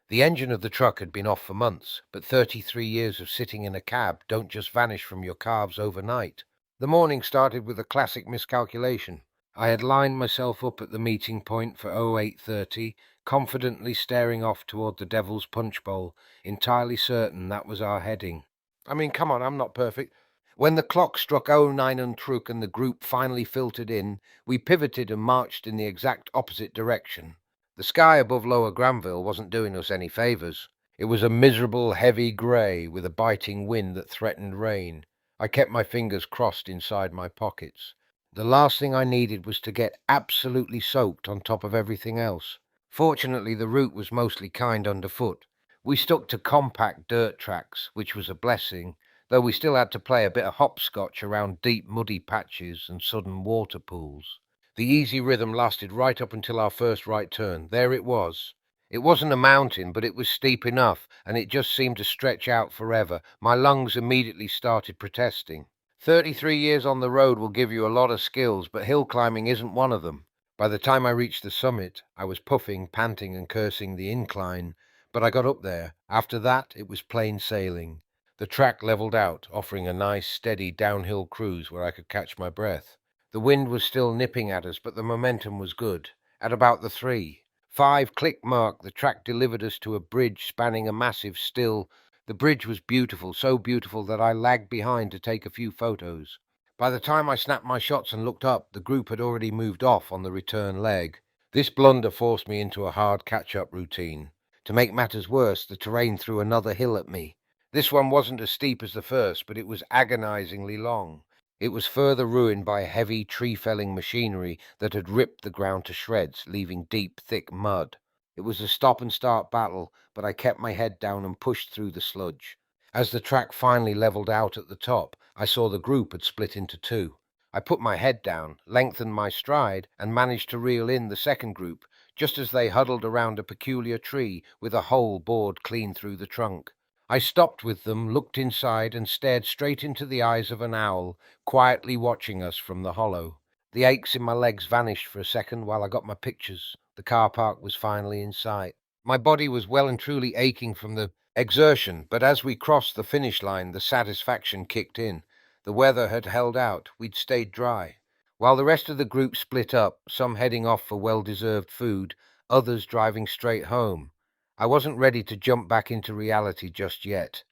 The engine of the truck had been off for months, but 33 years of sitting in a cab don't just vanish from your calves overnight. The morning started with a classic miscalculation. I had lined myself up at the meeting point for 0830, confidently staring off toward the Devil's Punch Bowl, entirely certain that was our heading. I mean, come on, I'm not perfect. When the clock struck 09 and Truk and the group finally filtered in, we pivoted and marched in the exact opposite direction. The sky above Lower Granville wasn't doing us any favours. It was a miserable, heavy grey with a biting wind that threatened rain. I kept my fingers crossed inside my pockets. The last thing I needed was to get absolutely soaked on top of everything else. Fortunately, the route was mostly kind underfoot. We stuck to compact dirt tracks, which was a blessing, though we still had to play a bit of hopscotch around deep muddy patches and sudden water pools. The easy rhythm lasted right up until our first right turn. There it was. It wasn't a mountain, but it was steep enough, and it just seemed to stretch out forever. My lungs immediately started protesting. 33 years on the road will give you a lot of skills, but hill climbing isn't one of them. By the time I reached the summit, I was puffing, panting, and cursing the incline, but I got up there. After that, it was plain sailing. The track levelled out, offering a nice, steady downhill cruise where I could catch my breath. The wind was still nipping at us, but the momentum was good. At about the 3-5 click mark, the track delivered us to a bridge spanning a massive still. The bridge was beautiful, so beautiful that I lagged behind to take a few photos. By the time I snapped my shots and looked up, the group had already moved off on the return leg. This blunder forced me into a hard catch-up routine. To make matters worse, the terrain threw another hill at me. This one wasn't as steep as the first, but it was agonizingly long. It was further ruined by heavy tree-felling machinery that had ripped the ground to shreds, leaving deep, thick mud. It was a stop-and-start battle, but I kept my head down and pushed through the sludge. As the track finally levelled out at the top, I saw the group had split into two. I put my head down, lengthened my stride, and managed to reel in the second group, just as they huddled around a peculiar tree with a hole bored clean through the trunk. I stopped with them, looked inside, and stared straight into the eyes of an owl, quietly watching us from the hollow. The aches in my legs vanished for a second while I got my pictures. The car park was finally in sight. My body was well and truly aching from the exertion, but as we crossed the finish line, the satisfaction kicked in. The weather had held out. We'd stayed dry. While the rest of the group split up, some heading off for well-deserved food, others driving straight home, I wasn't ready to jump back into reality just yet.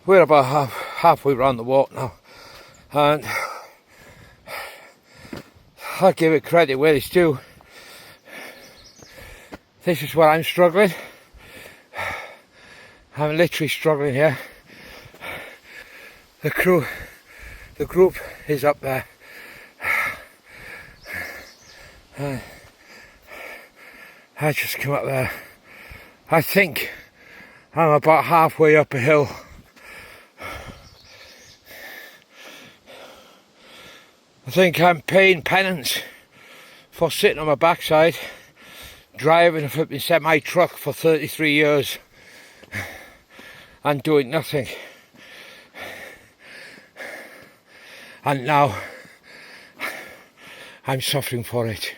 We're about halfway around the walk now, and I'll give it credit where it's due. This is where I'm struggling. I'm literally struggling here. The group is up there. I just come up there. I think I'm about halfway up a hill. I think I'm paying penance for sitting on my backside, driving a flipping semi-truck for 33 years and doing nothing. And now I'm suffering for it.